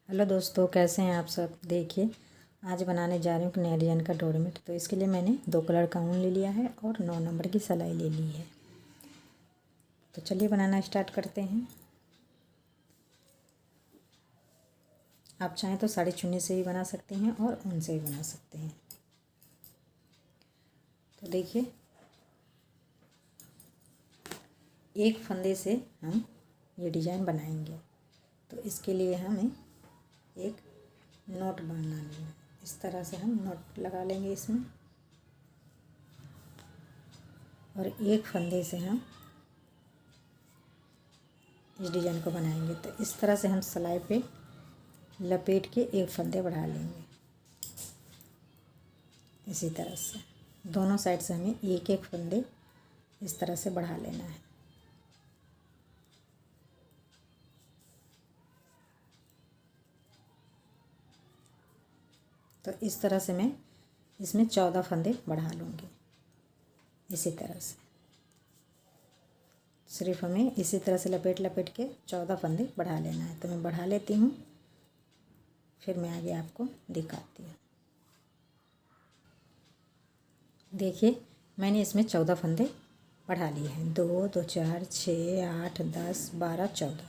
Hello दोस्तों, कैसे हैं आप सब। देखिए, आज बनाने जा रही हूँ नए डिजाइन का डोरमेट। तो इसके लिए मैंने 2 कलर का ऊन ले लिया है और 9 नंबर की सिलाई ले ली है। तो चलिए बनाना स्टार्ट करते हैं। आप चाहें तो साड़ी चुन्नी से भी बना सकते हैं और ऊन से भी बना सकते हैं। तो देखिए, एक फंदे से हम ये डिजाइन बनाएंगे। तो इसके लिए हमें एक नोट बनाना है। इस तरह से हम नोट लगा लेंगे इसमें, और एक फंदे से हम इस डिजाइन को बनाएंगे। तो इस तरह से हम सिलाई पे लपेट के एक फंदे बढ़ा लेंगे। इसी तरह से दोनों साइड से हमें एक एक फंदे इस तरह से बढ़ा लेना है। तो इस तरह से मैं इसमें 14 फंदे बढ़ा लूँगी। इसी तरह से सिर्फ हमें इसी तरह से लपेट लपेट के 14 फंदे बढ़ा लेना है। तो मैं बढ़ा लेती हूँ, फिर मैं आगे आपको दिखाती हूँ। देखिए, मैंने इसमें 14 फंदे बढ़ा लिए हैं। 2 2 4 6 8 10 12 14।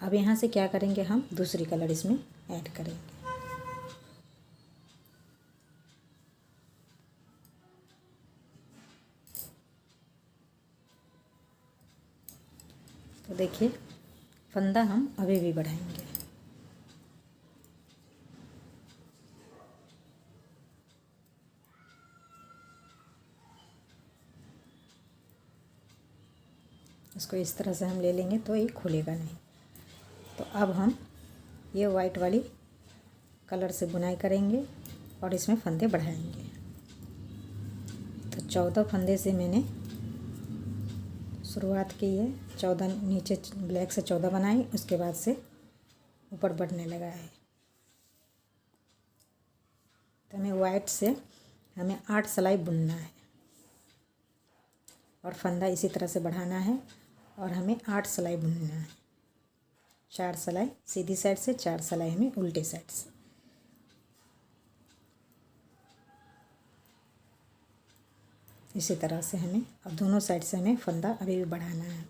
अब यहाँ से क्या करेंगे, हम दूसरी कलर इसमें ऐड करेंगे। तो देखिए, फंदा हम अभी भी बढ़ाएंगे। इसको इस तरह से हम ले लेंगे तो ये खुलेगा नहीं। तो अब हम ये वाइट वाली कलर से बुनाई करेंगे और इसमें फंदे बढ़ाएंगे। तो 14 फंदे से मैंने शुरुआत की है। 14 नीचे ब्लैक से 14 बनाई, उसके बाद से ऊपर बढ़ने लगा है। तो हमें वाइट से हमें 8 सिलाई बुनना है और फंदा इसी तरह से बढ़ाना है, और हमें 8 सिलाई बुनना है। 4 सिलाई सीधी साइड से, 4 सिलाई हमें उल्टे साइड से। इसी तरह से हमें अब दोनों साइड से हमें फंदा अभी भी बढ़ाना है।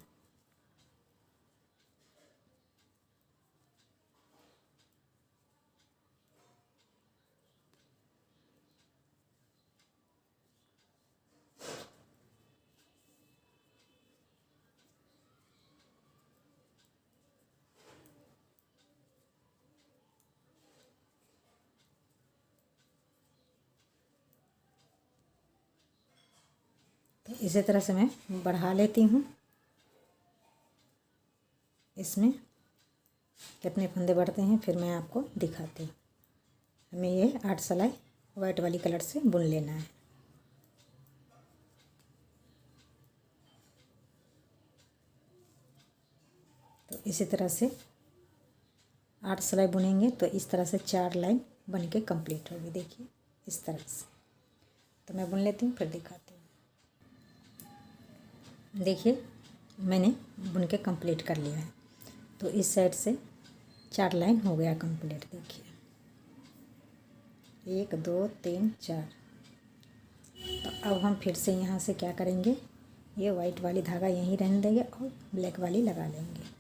तो इसी तरह से मैं बढ़ा लेती हूँ। इसमें कितने फंदे बढ़ते हैं फिर मैं आपको दिखाती हूँ। हमें ये 8 सिलाई वाइट वाली कलर से बुन लेना है। तो इसी तरह से 8 सिलाई बुनेंगे तो इस तरह से 4 लाइन बन के कंप्लीट होगी। देखिए, इस तरह से। तो मैं बुन लेती हूँ, फिर दिखाती हूँ। देखिए, मैंने बुन के कंप्लीट कर लिया है। तो इस साइड से 4 लाइन हो गया कंप्लीट। देखिए, 1 2 3 4। तो अब हम फिर से यहाँ से क्या करेंगे, ये वाइट वाली धागा यहीं रहने देंगे और ब्लैक वाली लगा लेंगे।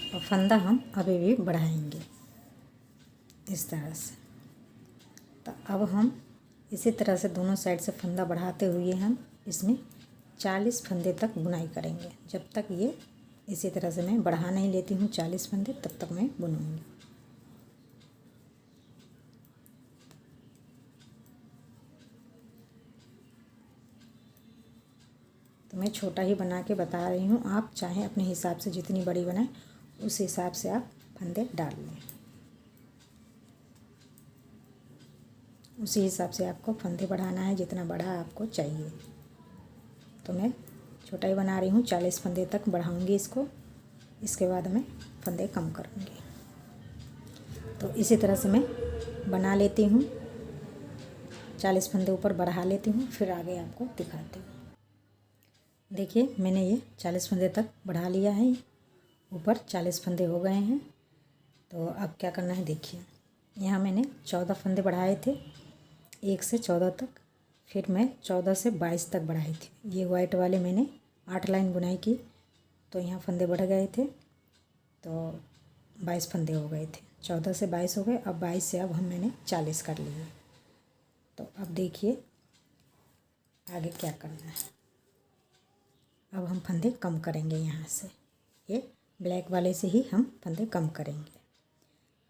और फंदा हम अभी भी बढ़ाएंगे इस तरह से। तो अब हम इसी तरह से दोनों साइड से फंदा बढ़ाते हुए हम इसमें 40 फंदे तक बुनाई करेंगे, जब तक ये इसी तरह से मैं बढ़ा नहीं लेती हूँ 40 फंदे, तब तक मैं बुनूँगी। तो मैं छोटा ही बना के बता रही हूँ, आप चाहें अपने हिसाब से जितनी बड़ी बनाएं उस हिसाब से आप फंदे डाल लें। उसी हिसाब से आपको फंदे बढ़ाना है जितना बड़ा आपको चाहिए। तो मैं छोटा ही बना रही हूँ, 40 फंदे तक बढ़ाऊँगी इसको। इसके बाद मैं फंदे कम करूँगी। तो इसी तरह से मैं बना लेती हूँ, 40 फंदे ऊपर बढ़ा लेती हूँ, फिर आगे आपको दिखाती हूँ। देखिए मैंने ये 40 फंदे तक बढ़ा लिया है, ऊपर 40 फंदे हो गए हैं। तो अब क्या करना है देखिए, यहाँ मैंने 14 फंदे बढ़ाए थे, 1 से 14 तक, फिर मैं 14 से 22 तक बढ़ाई थी। ये वाइट वाले मैंने 8 लाइन बुनाई की, तो यहाँ फंदे बढ़ गए थे, तो 22 फंदे हो गए थे। 14 से 22 हो गए, अब 22 से अब मैंने 40 कर लिए। तो अब देखिए आगे क्या करना है। अब हम फंदे कम करेंगे यहाँ से, ये ब्लैक वाले से ही हम फंदे कम करेंगे।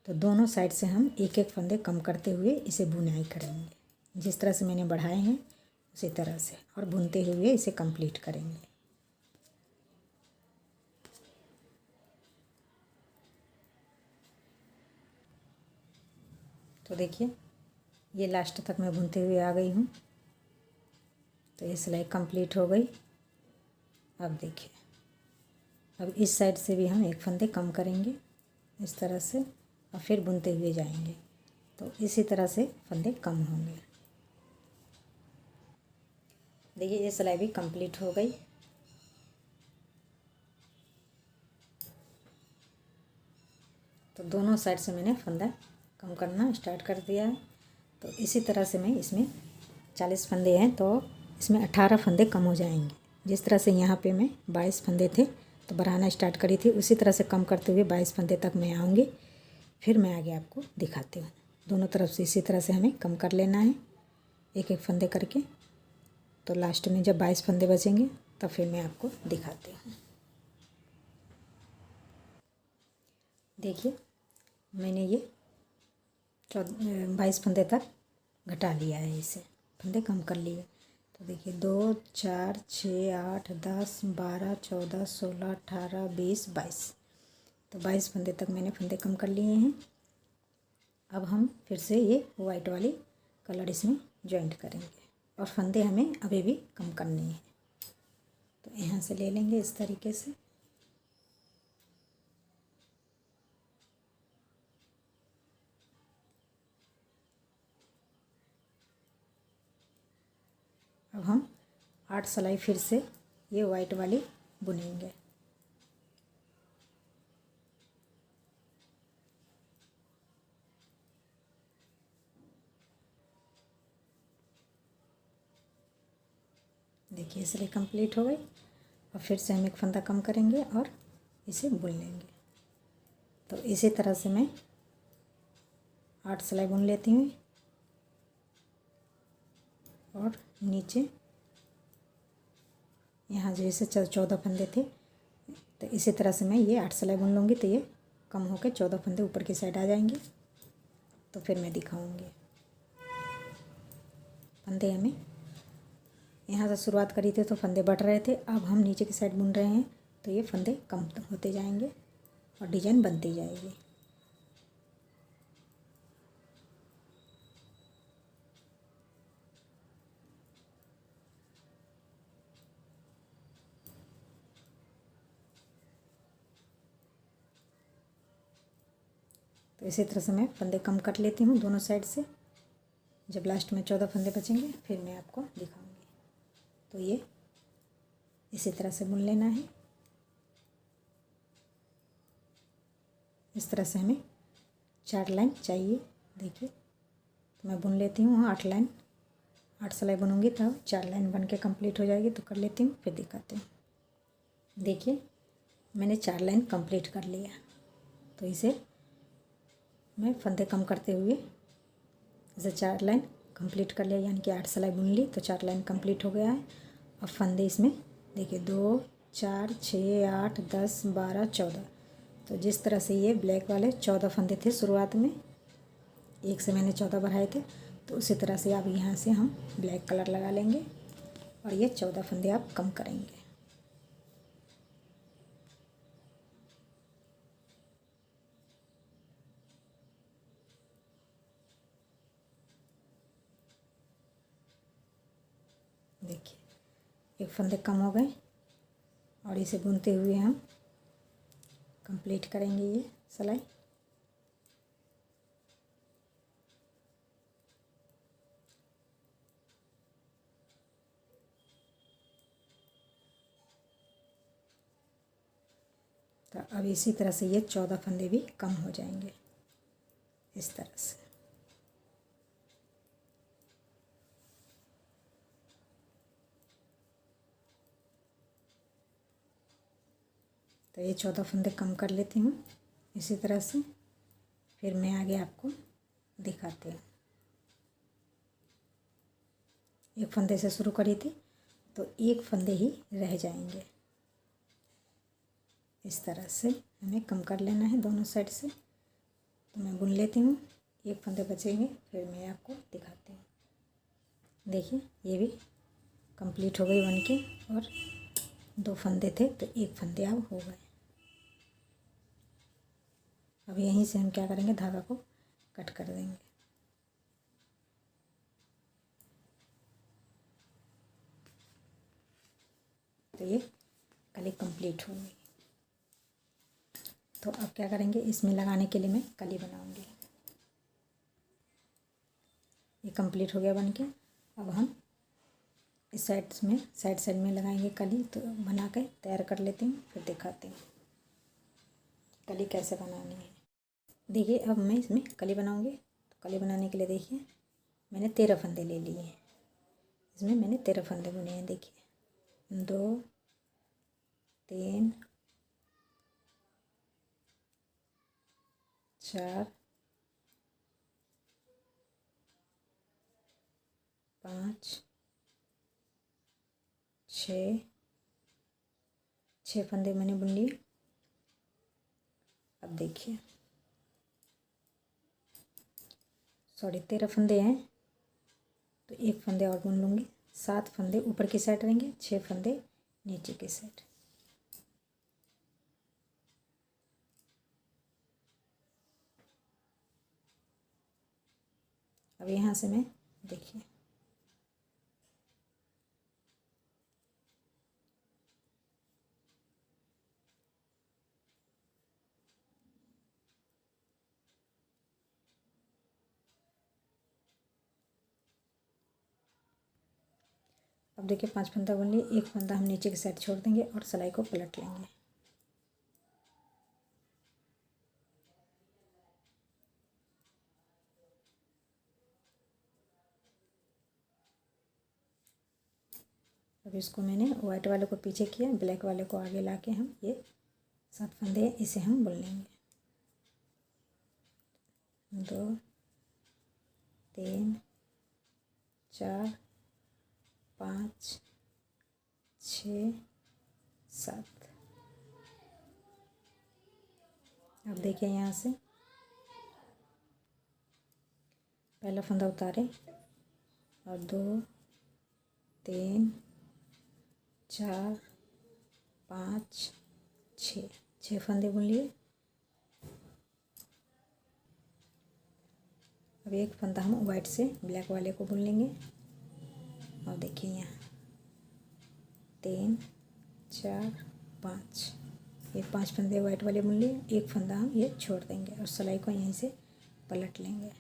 तो दोनों साइड से हम एक एक फंदे कम करते हुए इसे बुनाई करेंगे, जिस तरह से मैंने बढ़ाए हैं उसी तरह से, और बुनते हुए इसे कंप्लीट करेंगे। तो देखिए ये लास्ट तक मैं बुनते हुए आ गई हूँ। तो ये सिलाई कंप्लीट हो गई। अब देखिए, अब इस साइड से भी हम एक फंदे कम करेंगे इस तरह से, और फिर बुनते हुए जाएंगे। तो इसी तरह से फंदे कम होंगे। देखिए ये सिलाई भी कंप्लीट हो गई। तो दोनों साइड से मैंने फंदा कम करना स्टार्ट कर दिया है। तो इसी तरह से मैं इसमें 40 फंदे हैं तो इसमें 18 फंदे कम हो जाएंगे। जिस तरह से यहाँ पे मैं 22 फंदे थे तो बढ़ाना स्टार्ट करी थी, उसी तरह से कम करते हुए 22 फंदे तक मैं आऊँगी। फिर मैं आगे आपको दिखाती हूँ। दोनों तरफ से इसी तरह से हमें कम कर लेना है, एक एक फंदे करके। तो लास्ट में जब 22 फंदे बचेंगे तब फिर मैं आपको दिखाती हूँ। देखिए मैंने ये 22 फंदे तक घटा लिया है, इसे फंदे कम कर लिए। तो देखिए 2 4 6 8 10 12 14 16 18 20 22, तो 22 फंदे तक मैंने फंदे कम कर लिए हैं। अब हम फिर से ये वाइट वाली कलर इसमें जॉइंट करेंगे, और फंदे हमें अभी भी कम करने हैं। तो यहाँ से ले लेंगे इस तरीके से। अब हम 8 सिलाई फिर से ये वाइट वाली बुनेंगे। देखिए सिलाई कंप्लीट हो गई, और फिर से हम एक फंदा कम करेंगे और इसे बुन लेंगे। तो इसी तरह से मैं 8 सिलाई बुन लेती हूँ, और नीचे यहाँ जैसे 14 फंदे थे, तो इसी तरह से मैं ये 8 सिलाई बुन लूँगी, तो ये कम होकर 14 फंदे ऊपर की साइड आ जाएंगे। तो फिर मैं दिखाऊँगी। फंदे हमें यहाँ से शुरुआत करी थी तो फंदे बढ़ रहे थे, अब हम नीचे की साइड बुन रहे हैं तो ये फंदे कम होते जाएंगे और डिजाइन बनती जाएगी। तो इसी तरह से मैं फंदे कम कर लेती हूँ दोनों साइड से। जब लास्ट में 14 फंदे बचेंगे फिर मैं आपको दिखाऊंगी। तो ये इसी तरह से बुन लेना है। इस तरह से हमें 4 लाइन चाहिए। देखिए तो मैं बुन लेती हूँ 8 लाइन, 8 सिलाई बुनूंगी तब 4 लाइन बन के कंप्लीट हो जाएगी। तो कर लेती हूँ फिर दिखाती हूँ। देखिए मैंने 4 लाइन कंप्लीट कर लिया। तो इसे मैं फंदे कम करते हुए इसे 4 लाइन कंप्लीट कर लिया, यानी कि 8 सिलाई बुन ली तो 4 लाइन कंप्लीट हो गया है। अब फंदे इसमें देखिए 2 4 6 8 10 12 14। तो जिस तरह से ये ब्लैक वाले 14 फंदे थे शुरुआत में, एक से मैंने 14 बढ़ाए थे, तो उसी तरह से अब यहाँ से हम ब्लैक कलर लगा लेंगे और ये 14 फंदे आप कम करेंगे। देखिए एक फंदे कम हो गए और इसे बुनते हुए हम कंप्लीट करेंगे ये सिलाई। तो अब इसी तरह से ये 14 फंदे भी कम हो जाएंगे इस तरह से। तो ये 14 फंदे कम कर लेती हूँ इसी तरह से, फिर मैं आगे आपको दिखाती हूँ। एक फंदे से शुरू करी थी तो एक फंदे ही रह जाएंगे, इस तरह से हमें कम कर लेना है दोनों साइड से। तो मैं बुन लेती हूँ, एक फंदे बचेंगे फिर मैं आपको दिखाती हूँ। देखिए ये भी कंप्लीट हो गई बन के, और 2 फंदे थे तो एक फंदे अब हो गए। अब यहीं से हम क्या करेंगे, धागा को कट कर देंगे। तो ये कली कंप्लीट हो गई। तो अब क्या करेंगे, इसमें लगाने के लिए मैं कली बनाऊंगी। ये कंप्लीट हो गया बन के। अब हम इस साइड में लगाएंगे कली। तो बना के तैयार कर लेती हूँ, फिर दिखाती हूँ कली कैसे बनानी है। देखिए अब मैं इसमें कली बनाऊंगी। तो कली बनाने के लिए देखिए मैंने 13 फंदे ले लिए हैं। इसमें मैंने 13 फंदे बुने हैं। देखिए 2 3 4 5 6 फंदे मैंने बुन लिए। अब देखिए 13 फंदे हैं तो एक फंदे और बुन लूँगी। 7 फंदे ऊपर की साइड रहेंगे, 6 फंदे नीचे की साइड। अब यहाँ से मैं देखिए अब देखिए 5 फंदा बुन लिए, एक फंदा हम नीचे की साइड छोड़ देंगे और सिलाई को पलट लेंगे। अब इसको मैंने वाइट वाले को पीछे किया, ब्लैक वाले को आगे लाके हम ये 7 फंदे इसे हम बुन लेंगे। 2 3 4 5 6 7। अब देखिए यहाँ से पहला फंदा उतारे और 2 3 4 5 6 फंदे बुन लिए। अब एक फंदा हम वाइट से ब्लैक वाले को बुन लेंगे। और देखिए यहाँ 3 4 5, ये 5 फंदे वाइट वाले बुन लिए, एक फंदा हम ये छोड़ देंगे और सिलाई को यहीं से पलट लेंगे।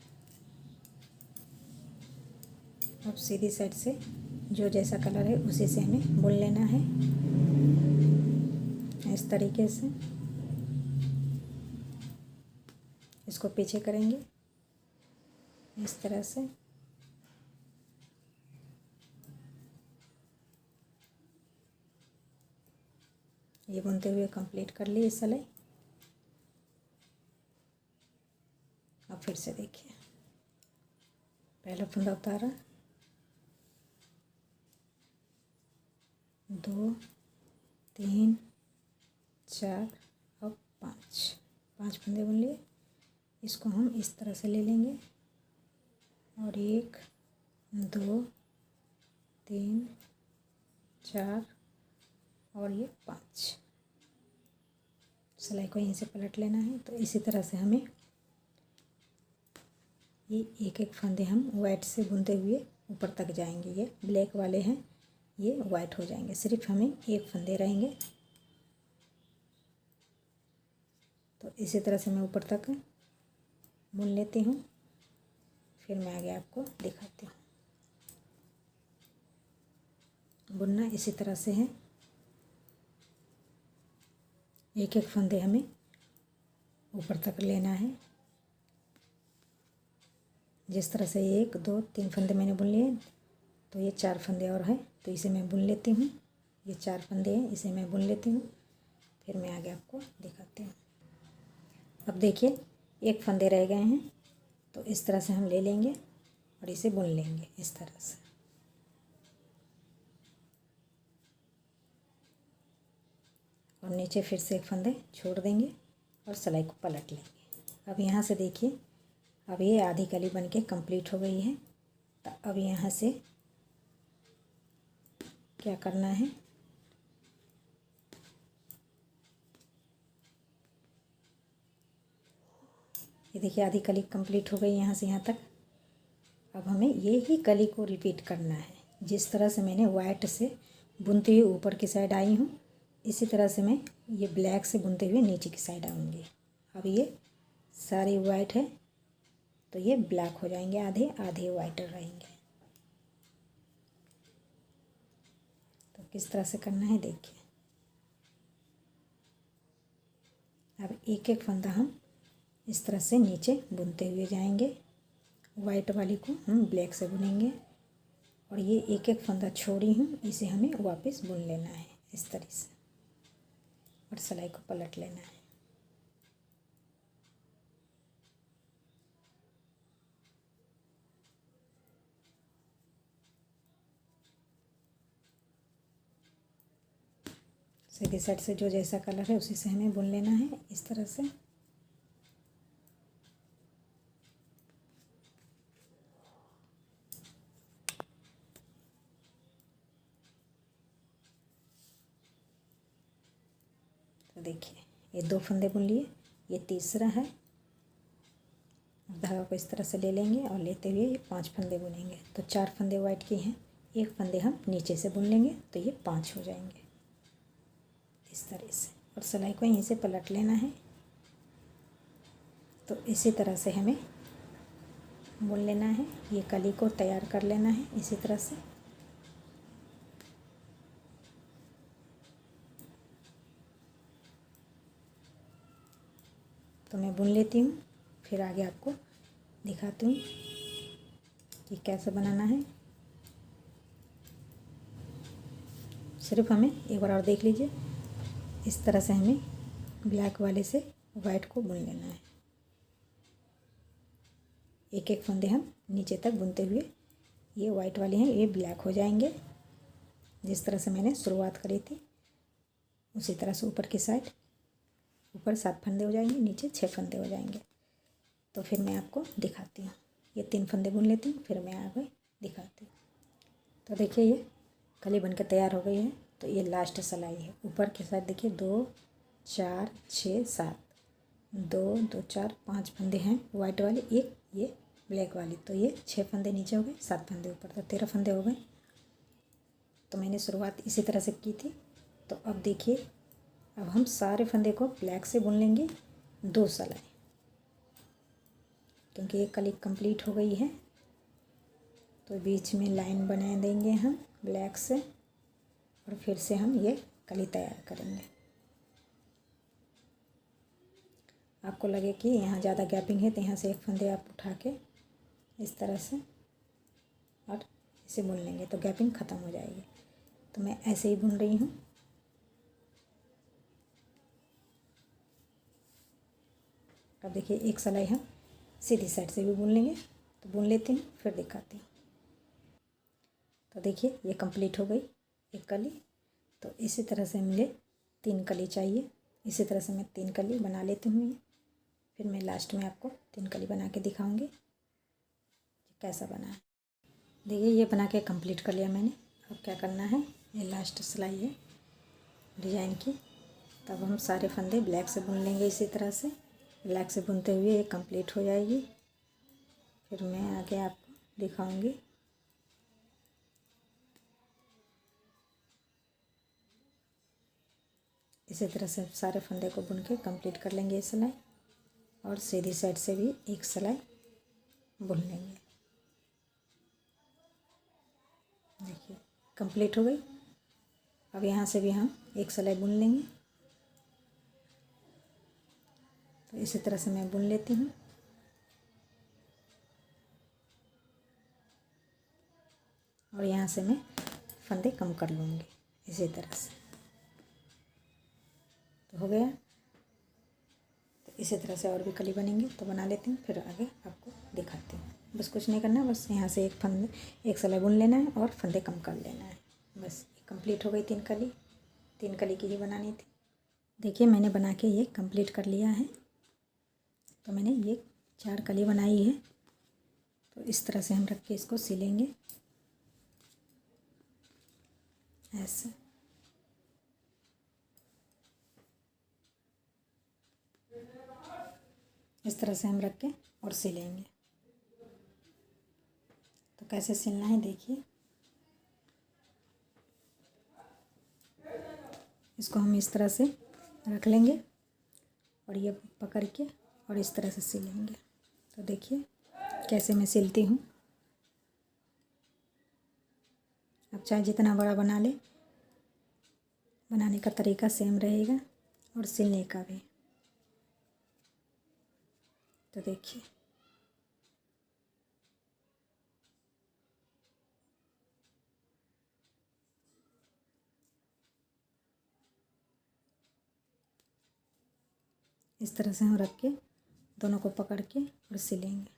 अब सीधी साइड से जो जैसा कलर है उसी से हमें बुन लेना है, इस तरीके से। इसको पीछे करेंगे इस तरह से। ये बुनते हुए कंप्लीट कर ली सिलाई। अब फिर से देखिए पहला फंदा उतारा, 2 3 4 और 5 फंदे बुन लिए। इसको हम इस तरह से ले लेंगे और 1 2 3 4 और ये 5। सिलाई को यहीं से पलट लेना है। तो इसी तरह से हमें ये एक एक फंदे हम वाइट से बुनते हुए ऊपर तक जाएंगे। ये ब्लैक वाले हैं, ये वाइट हो जाएंगे, सिर्फ हमें एक फंदे रहेंगे। तो इसी तरह से मैं ऊपर तक बुन लेती हूँ, फिर मैं आगे आपको दिखाती हूँ। बुनना इसी तरह से है, एक एक फंदे हमें ऊपर तक लेना है। जिस तरह से 1 2 3 फंदे मैंने बुन लिए, तो ये 4 फंदे और हैं, तो इसे मैं बुन लेती हूँ। ये 4 फंदे हैं, इसे मैं बुन लेती हूँ, फिर मैं आगे आपको दिखाती हूँ। अब देखिए एक फंदे रह गए हैं, तो इस तरह से हम ले लेंगे और इसे बुन लेंगे इस तरह से। और नीचे फिर से एक फंदे छोड़ देंगे और सिलाई को पलट लेंगे। अब यहाँ से देखिए, अब ये आधी कली बन के कंप्लीट हो गई है। तो अब यहाँ से क्या करना है, ये देखिए आधी कली कंप्लीट हो गई यहाँ से यहाँ तक। अब हमें ये ही कली को रिपीट करना है। जिस तरह से मैंने वाइट से बुनते हुए ऊपर की साइड आई हूँ, इसी तरह से मैं ये ब्लैक से बुनते हुए नीचे की साइड आऊँगी। अब ये सारी वाइट है, तो ये ब्लैक हो जाएंगे, आधे आधे वाइट रहेंगे। तो किस तरह से करना है देखिए। अब एक एक फंदा हम इस तरह से नीचे बुनते हुए जाएंगे। वाइट वाली को हम ब्लैक से बुनेंगे और ये एक एक फंदा छोड़ी हूँ, इसे हमें वापस बुन लेना है इस तरह से और सिलाई को पलट लेना है। सीधी साइड से जो जैसा कलर है उसी से हमें बुन लेना है इस तरह से। तो देखिए ये 2 फंदे बुन लिए, ये तीसरा है। धागा को इस तरह से ले लेंगे और लेते हुए ये 5 फंदे बुनेंगे। तो 4 फंदे वाइट के हैं, एक फंदे हम नीचे से बुन लेंगे, तो ये 5 हो जाएंगे इस तरह से। और सिलाई को यहीं से पलट लेना है। तो इसी तरह से हमें बुन लेना है, ये कली को तैयार कर लेना है इसी तरह से। तो मैं बुन लेती हूँ, फिर आगे आपको दिखाती हूँ कि कैसे बनाना है। सिर्फ हमें एक बार और देख लीजिए, इस तरह से हमें ब्लैक वाले से वाइट को बुन लेना है। एक एक फंदे हम नीचे तक बुनते हुए, ये वाइट वाले हैं, ये ब्लैक हो जाएंगे। जिस तरह से मैंने शुरुआत करी थी उसी तरह से ऊपर की साइड, ऊपर 7 फंदे हो जाएंगे, नीचे 6 फंदे हो जाएंगे। तो फिर मैं आपको दिखाती हूँ। ये 3 फंदे बुन लेती हूँ, फिर मैं आगे दिखाती हूँ। तो देखिए ये कली बन के तैयार हो गई है। तो ये लास्ट सिलाई है। ऊपर की साइड देखिए 2 4 6 7, 2 2 4 5 फंदे हैं वाइट वाले, एक ये ब्लैक वाली। तो ये 6 फंदे नीचे हो गए, 7 फंदे ऊपर, तो 13 फंदे हो गए। तो मैंने शुरुआत इसी तरह से की थी। तो अब देखिए, अब हम सारे फंदे को ब्लैक से बुन लेंगे 2 सिलाई, क्योंकि ये कली कंप्लीट हो गई है। तो बीच में लाइन बना देंगे हम ब्लैक से और फिर से हम ये कली तैयार करेंगे। आपको लगे कि यहाँ ज़्यादा गैपिंग है, तो यहाँ से एक फंदे आप उठा के इस तरह से और इसे बुन लेंगे, तो गैपिंग ख़त्म हो जाएगी। तो मैं ऐसे ही बुन रही हूँ। अब देखिए एक सिलाई हम सीधी साइड से भी बुन लेंगे। तो बुन लेती हूँ, फिर दिखाती हूँ। तो देखिए ये कंप्लीट हो गई एक कली। तो इसी तरह से मुझे 3 कली चाहिए। इसी तरह से मैं 3 कली बना लेती हूँ। फिर मैं लास्ट में आपको 3 कली बना के दिखाऊंगी कैसा बना है। देखिए ये बना के कंप्लीट कर लिया मैंने। अब क्या करना है, ये लास्ट सिलाई है डिजाइन की। तब हम सारे फंदे ब्लैक से बुन लेंगे। इसी तरह से ब्लैक से बुनते हुए ये कंप्लीट हो जाएगी। फिर मैं आगे आपको दिखाऊंगी। इसी तरह से सारे फंदे को बुन के कंप्लीट कर लेंगे ये सिलाई, और सीधी साइड से भी एक सिलाई बुन लेंगे। देखिए कंप्लीट हो गई। अब यहाँ से भी हम एक सिलाई बुन लेंगे। तो इसी तरह से मैं बुन लेती हूँ। और यहाँ से मैं फंदे कम कर लूँगी इसी तरह से। तो हो गया। तो इसी तरह से और भी कली बनेंगे तो बना लेती हूँ, फिर आगे आपको दिखाती हूँ। बस कुछ नहीं करना, बस यहाँ से एक सिलाई बुन लेना है और फंदे कम कर लेना है। बस कंप्लीट हो गई 3 कली की ही बनानी थी। देखिए मैंने बना के ये कंप्लीट कर लिया है। तो मैंने ये 4 कली बनाई है। तो इस तरह से हम रख के इसको सिलेंगे ऐसे। इस तरह से हम रख के और सिलेंगे। तो कैसे सिलना है देखिए। इसको हम इस तरह से रख लेंगे और ये पकड़ के और इस तरह से सिलेंगे। तो देखिए कैसे मैं सिलती हूँ। आप चाहे जितना बड़ा बना ले, बनाने का तरीका सेम रहेगा और सिलने का भी। तो देखिए इस तरह से हम रख के दोनों को पकड़ के और सिलेंगे।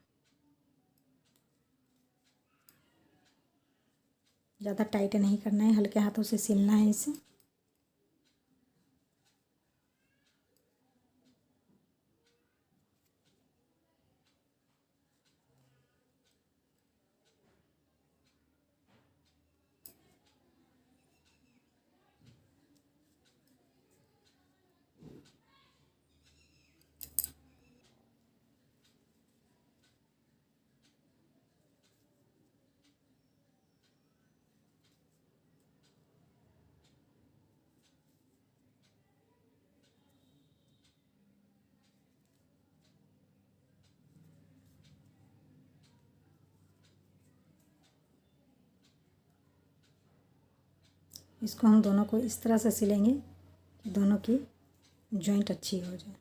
ज़्यादा टाइट नहीं करना है, हल्के हाथों से सिलना है इसे। इसको हम दोनों को इस तरह से सिलेंगे कि दोनों की जॉइंट अच्छी हो जाए।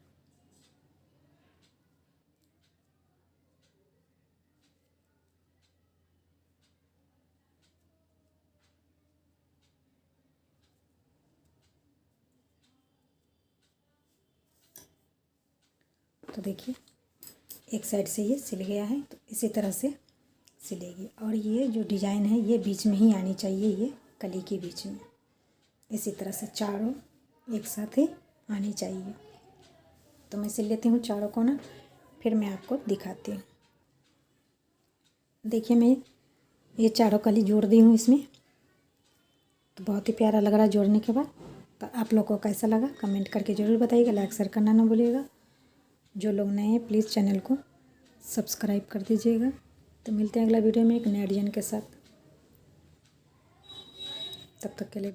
तो देखिए एक साइड से ये सिल गया है। तो इसी तरह से सिलेगी। और ये जो डिज़ाइन है ये बीच में ही आनी चाहिए, ये कली के बीच में। इसी तरह से चारों एक साथ ही आनी चाहिए। तो मैं सिल लेती हूँ चारों को ना, फिर मैं आपको दिखाती हूँ। देखिए मैं ये चारों कली जोड़ दी हूँ इसमें। तो बहुत ही प्यारा लग रहा है जोड़ने के बाद। तो आप लोग को कैसा लगा कमेंट करके ज़रूर बताइएगा। लाइक शेयर करना ना भूलिएगा। जो लोग नए हैं प्लीज़ चैनल को सब्सक्राइब कर दीजिएगा। तो मिलते हैं अगला वीडियो में एक नए डिजाइन के साथ। तब तक के लिए